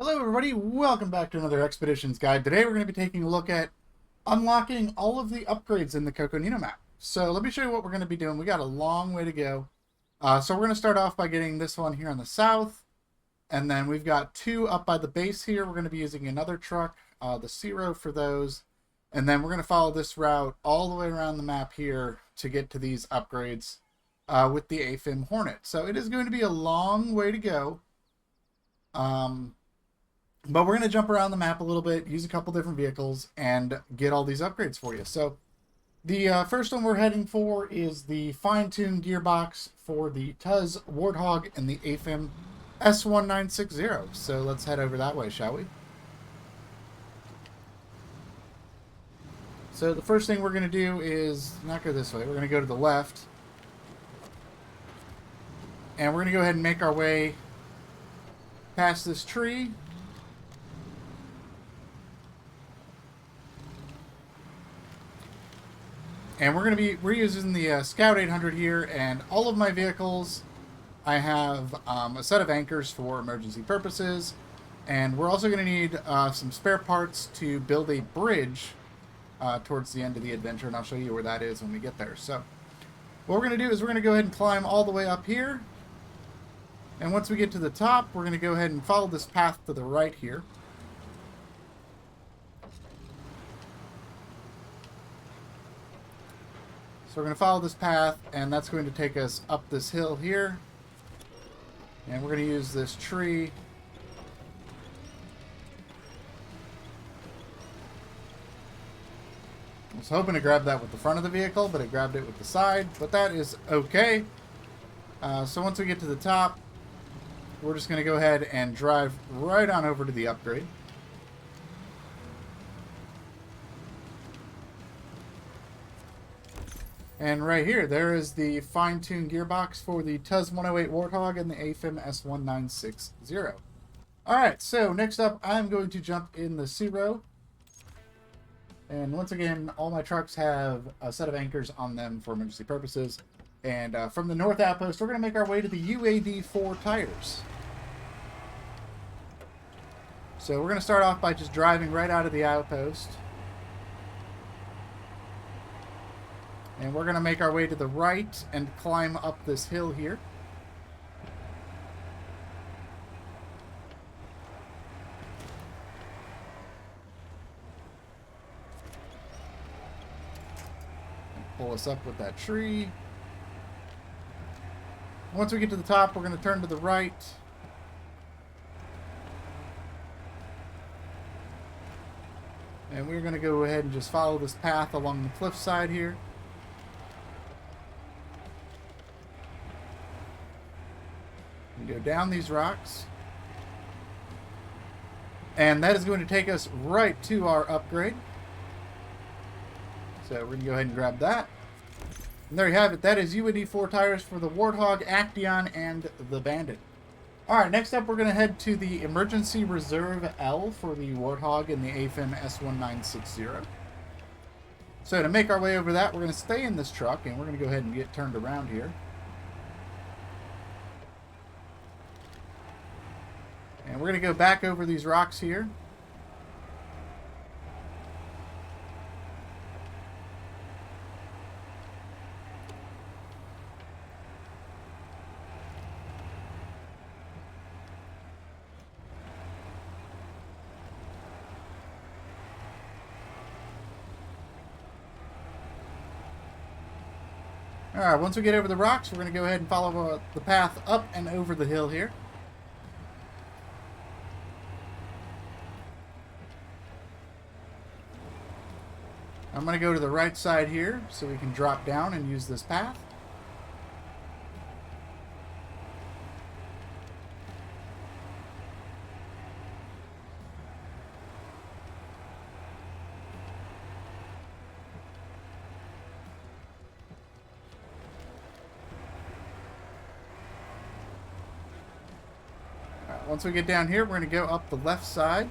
Hello everybody, welcome back to another Expeditions Guide. Today we're going to be taking a look at unlocking all of the upgrades in the Coconino map. So let me show you what we're going to be doing. We got a long way to go. So we're going to start off by getting this one here on the south. And then we've got two up by the base here. We're going to be using another truck, the Zero for those. And then we're going to follow this route all the way around the map here to get to these upgrades with the AFIM Hornet. So it is going to be a long way to go. But we're going to jump around the map a little bit, use a couple different vehicles, and get all these upgrades for you. So the first one we're heading for is the fine-tuned gearbox for the Tuz Warthog and the AFIM S1960. So let's head over that way, shall we? So the first thing we're going to do is not go this way. We're going to go to the left. And we're going to go ahead and make our way past this tree. And we're using the Scout 800 here, and all of my vehicles, I have a set of anchors for emergency purposes, and we're also going to need some spare parts to build a bridge towards the end of the adventure, and I'll show you where that is when we get there. So what we're going to do is we're going to go ahead and climb all the way up here, and once we get to the top, we're going to go ahead and follow this path to the right here. So we're going to follow this path, and that's going to take us up this hill here. And we're going to use this tree. I was hoping to grab that with the front of the vehicle, but it grabbed it with the side. But that is okay. So once we get to the top, we're just going to go ahead and drive right on over to the upgrade. And right here, there is the fine-tuned gearbox for the Tuz 108 Warthog and the AFIM S1960. Alright, so next up, I'm going to jump in the Zero. And once again, all my trucks have a set of anchors on them for emergency purposes. And from the North Outpost, we're going to make our way to the UAD-4 tires. So we're going to start off by just driving right out of the outpost. And we're going to make our way to the right and climb up this hill here. And pull us up with that tree. Once we get to the top, we're going to turn to the right. And we're going to go ahead and just follow this path along the cliff side here. Go down these rocks, and that is going to take us right to our upgrade. So we're going to go ahead and grab that, and there you have it. That is UAD-4 tires for the Warthog, Actaeon, and the Bandit. Alright, next up we're going to head to the Emergency Reserve L for the Warthog and the AFIM S1960. So to make our way over that, we're going to stay in this truck, and we're going to go ahead and get turned around here. And we're going to go back over these rocks here. Alright, once we get over the rocks, we're going to go ahead and follow the path up and over the hill here. I'm going to go to the right side here so we can drop down and use this path. All right, once we get down here, we're going to go up the left side.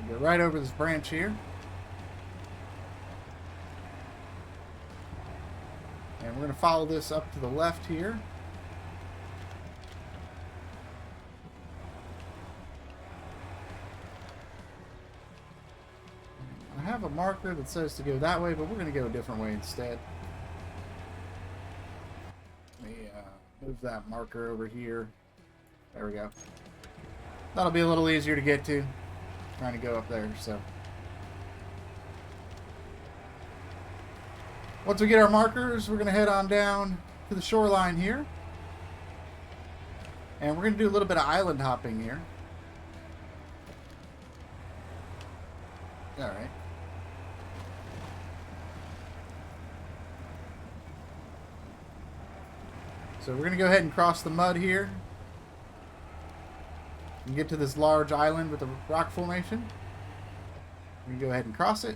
Go right over this branch here. And we're going to follow this up to the left here. I have a marker that says to go that way, but we're going to go a different way instead. Let me move that marker over here. There we go. That'll be a little easier to get to. Trying to go up there, so. Once we get our markers, we're going to head on down to the shoreline here. And we're going to do a little bit of island hopping here. Alright. So we're going to go ahead and cross the mud here. And get to this large island with a rock formation. We're going to go ahead and cross it.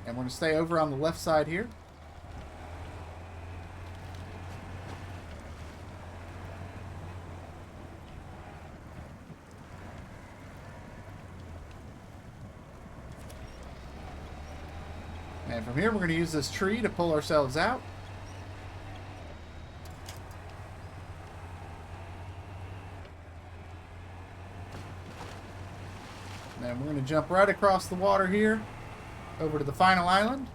And we're going to stay over on the left side here. And from here, we're going to use this tree to pull ourselves out. And we're going to jump right across the water here, over to the final island.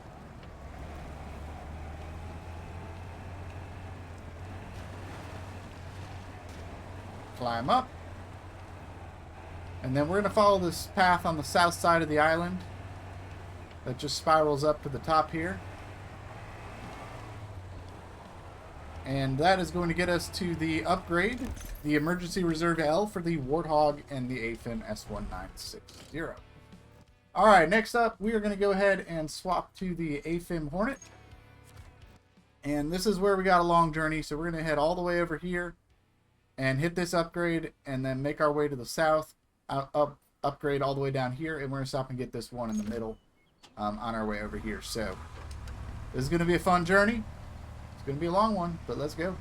Climb up. And then we're going to follow this path on the south side of the island that just spirals up to the top here. And that is going to get us to the upgrade, the Emergency Reserve L for the Warthog and the AFIM S1960. Alright, next up, we are going to go ahead and swap to the AFIM Hornet. And this is where we got a long journey, so we're going to head all the way over here and hit this upgrade, and then make our way to the south, upgrade all the way down here, and we're going to stop and get this one in the middle on our way over here. So, this is going to be a fun journey. It's going to be a long one, but let's go.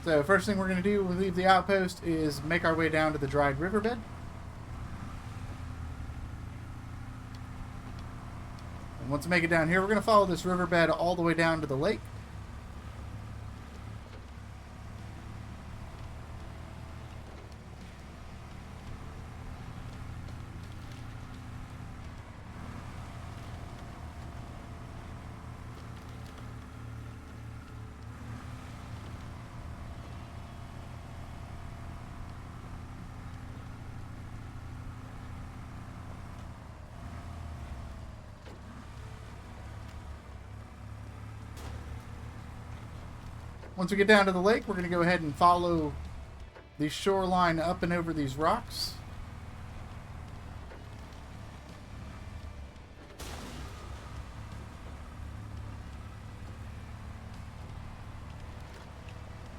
So first thing we're going to do when we leave the outpost is make our way down to the dried riverbed. And once we make it down here, we're going to follow this riverbed all the way down to the lake. Once we get down to the lake, we're going to go ahead and follow the shoreline up and over these rocks.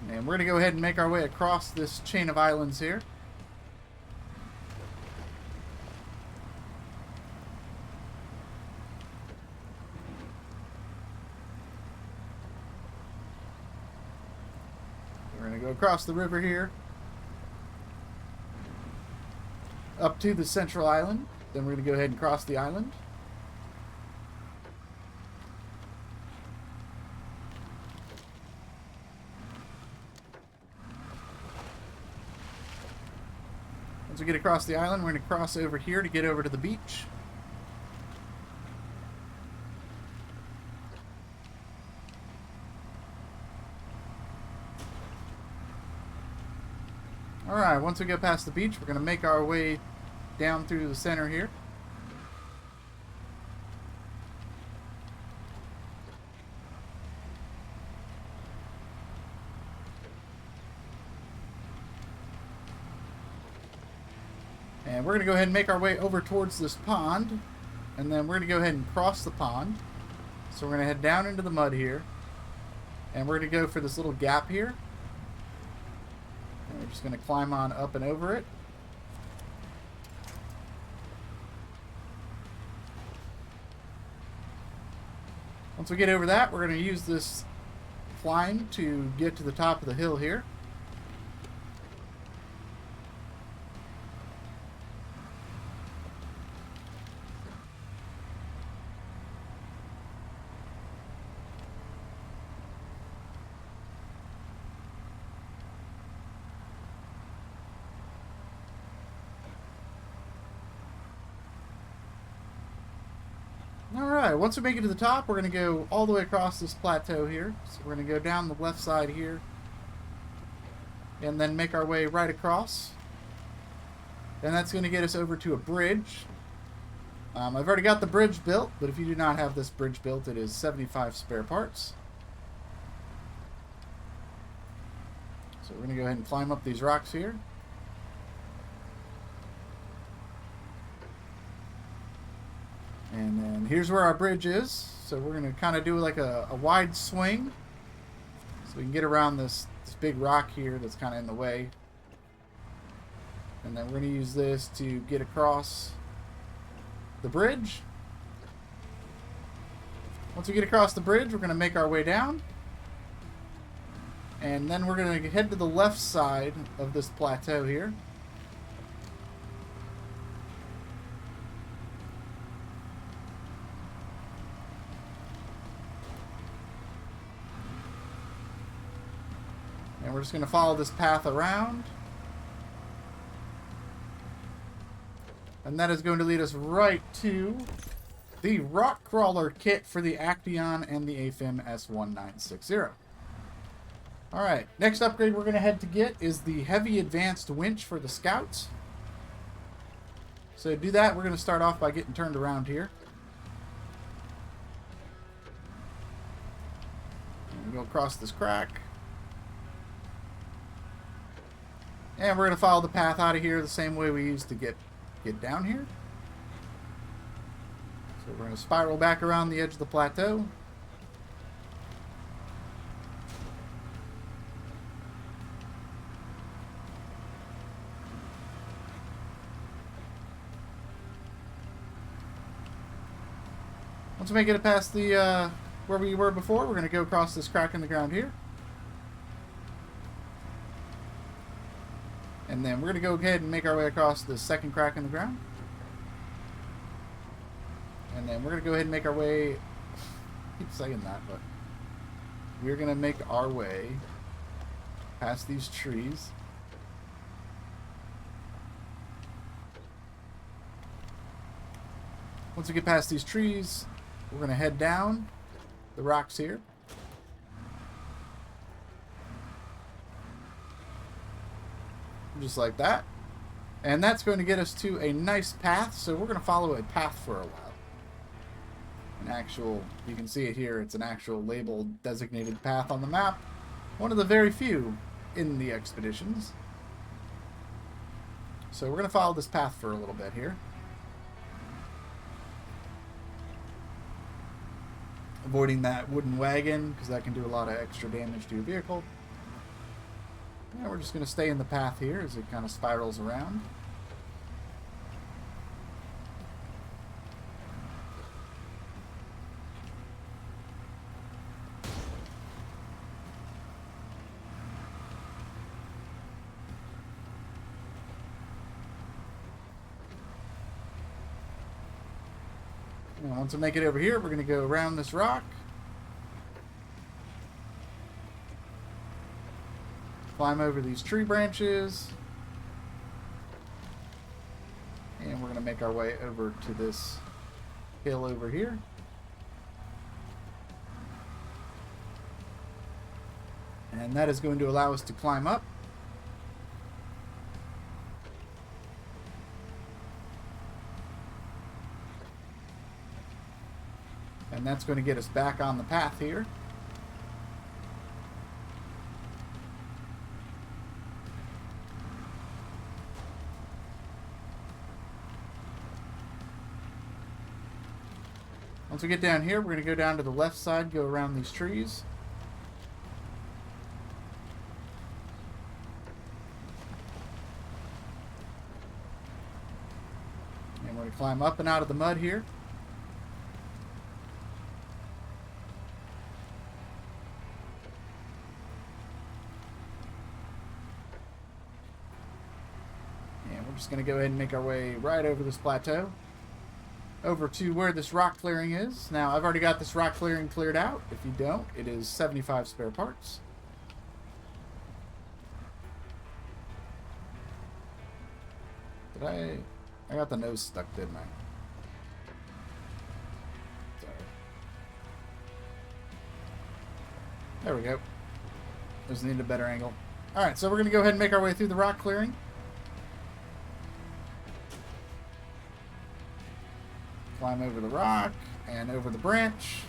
And we're going to go ahead and make our way across this chain of islands here. We're going to go across the river here, up to the central island. Then we're going to go ahead and cross the island. Once we get across the island, we're going to cross over here to get over to the beach. Alright, once we get past the beach, we're going to make our way down through the center here. And we're going to go ahead and make our way over towards this pond. And then we're going to go ahead and cross the pond. So we're going to head down into the mud here. And we're going to go for this little gap here. And we're just going to climb on up and over it. Once we get over that, we're going to use this climb to get to the top of the hill here. Alright, once we make it to the top, we're going to go all the way across this plateau here. So we're going to go down the left side here. And then make our way right across. And that's going to get us over to a bridge. I've already got the bridge built, but if you do not have this bridge built, it is 75 spare parts. So we're going to go ahead and climb up these rocks here. And then here's where our bridge is. So we're going to kind of do like a wide swing. So we can get around this big rock here that's kind of in the way. And then we're going to use this to get across the bridge. Once we get across the bridge, we're going to make our way down. And then we're going to head to the left side of this plateau here. And we're just going to follow this path around. And that is going to lead us right to the rock crawler kit for the Actaeon and the AFIM S1960. Alright, next upgrade we're going to head to get is the heavy advanced winch for the scouts. So to do that, we're going to start off by getting turned around here. And we go across this crack. And we're going to follow the path out of here the same way we used to get down here. So we're going to spiral back around the edge of the plateau. Once we make it past the where we were before, we're going to go across this crack in the ground here. And then we're going to go ahead and make our way across the second crack in the ground. And then we're going to go ahead and make our way... I keep saying that, but... we're going to make our way past these trees. Once we get past these trees, we're going to head down the rocks here. Just like that. And that's going to get us to a nice path. So we're going to follow a path for a while. An actual, you can see it here, it's an actual labeled designated path on the map. One of the very few in the expeditions. So we're going to follow this path for a little bit here. Avoiding that wooden wagon, because that can do a lot of extra damage to your vehicle. Yeah, we're just going to stay in the path here as it kind of spirals around. And once we make it over here, we're going to go around this rock. Climb over these tree branches. And we're going to make our way over to this hill over here. And that is going to allow us to climb up. And that's going to get us back on the path here. Once we get down here, we're going to go down to the left side, go around these trees. And we're going to climb up and out of the mud here. We're just going to go ahead and make our way right over this plateau, over to where this rock clearing is. Now, I've already got this rock clearing cleared out. If you don't, it is 75 spare parts. Did I got the nose stuck, didn't I? Sorry. There we go. Just need a better angle. Alright, so we're going to go ahead and make our way through the rock clearing. Climb over the rock and over the branch.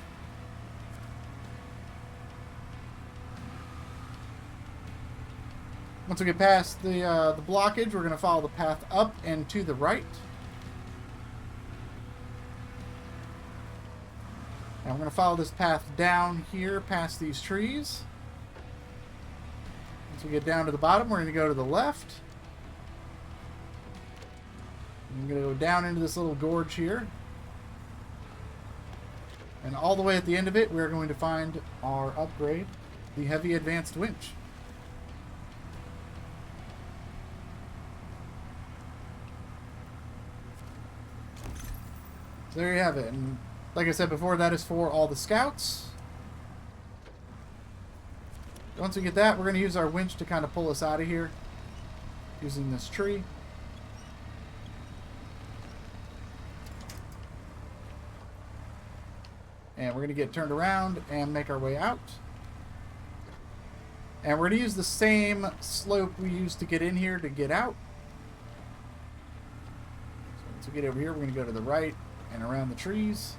Once we get past the blockage, we're going to follow the path up and to the right. And we're going to follow this path down here past these trees. Once we get down to the bottom, we're going to go to the left. I'm going to go down into this little gorge here. And all the way at the end of it, we're going to find our upgrade, the Heavy Advanced Winch. So there you have it. And like I said before, that is for all the scouts. Once we get that, we're going to use our winch to kind of pull us out of here using this tree. And we're going to get turned around and make our way out. And we're going to use the same slope we used to get in here to get out. So once we get over here, we're going to go to the right and around the trees.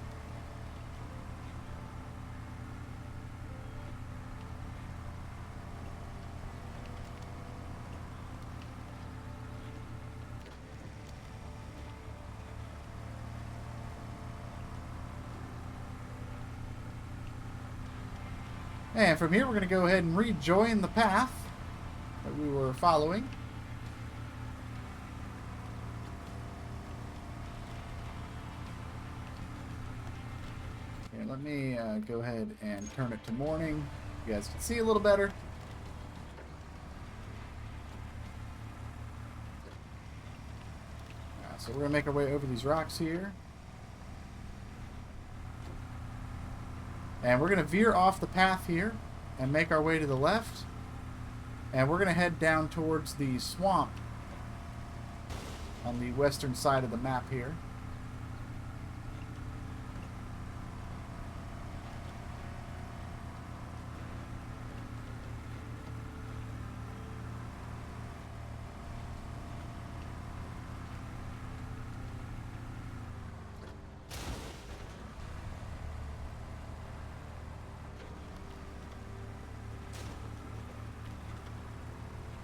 And from here, we're going to go ahead and rejoin the path that we were following. Okay, let me go ahead and turn it to morning. You guys can see a little better. So we're going to make our way over these rocks here. And we're going to veer off the path here and make our way to the left. And we're going to head down towards the swamp on the western side of the map here.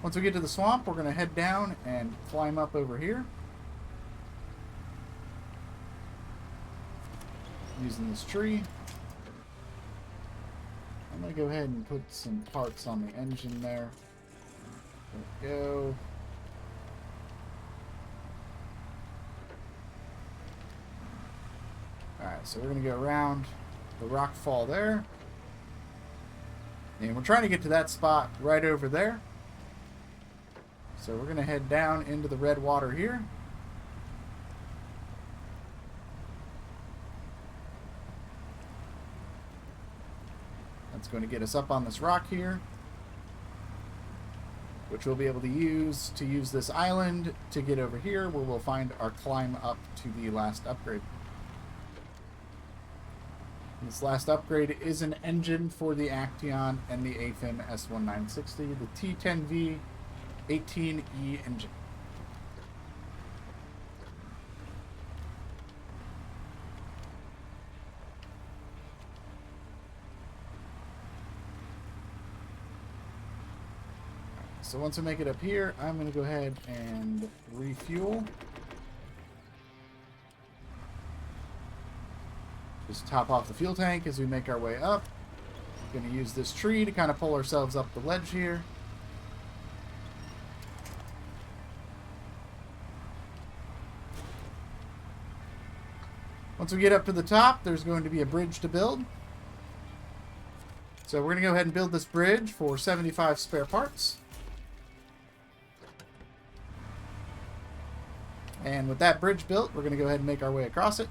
Once we get to the swamp, we're going to head down and climb up over here. Using this tree. I'm going to go ahead and put some parts on the engine there. There we go. Alright, so we're going to go around the rock fall there. And we're trying to get to that spot right over there. So we're going to head down into the red water here. That's going to get us up on this rock here, which we'll be able to use this island to get over here, where we'll find our climb up to the last upgrade. This last upgrade is an engine for the Actaeon and the AFIM S1960, the T10V 18E engine. So once we make it up here, I'm going to go ahead and refuel. Just top off the fuel tank as we make our way up. We're going to use this tree to kind of pull ourselves up the ledge here. Once we get up to the top, there's going to be a bridge to build. So we're going to go ahead and build this bridge for 75 spare parts. And with that bridge built, we're going to go ahead and make our way across it.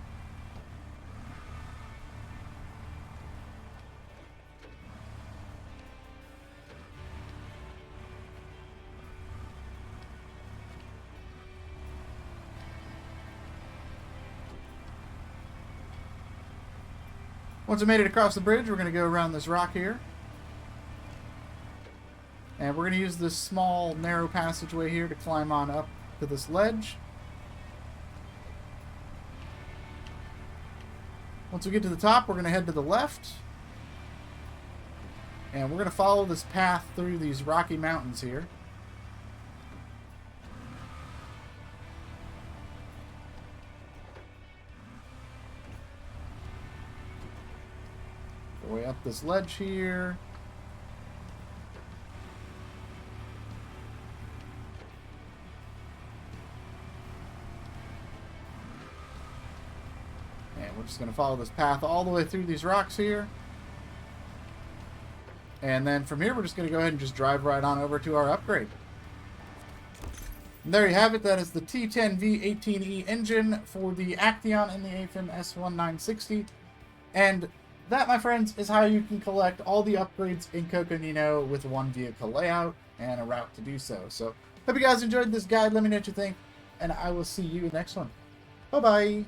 Once we made it across the bridge, we're going to go around this rock here. And we're going to use this small, narrow passageway here to climb on up to this ledge. Once we get to the top, we're going to head to the left. And we're going to follow this path through these rocky mountains here. Way up this ledge here. And we're just going to follow this path all the way through these rocks here. And then from here, we're just going to go ahead and just drive right on over to our upgrade. And there you have it. That is the T10V18E engine for the Actaeon and the AFIM S1960. And that, my friends, is how you can collect all the upgrades in Coconino with one vehicle layout and a route to do so. So, hope you guys enjoyed this guide. Let me know what you think, and I will see you next one. Bye-bye.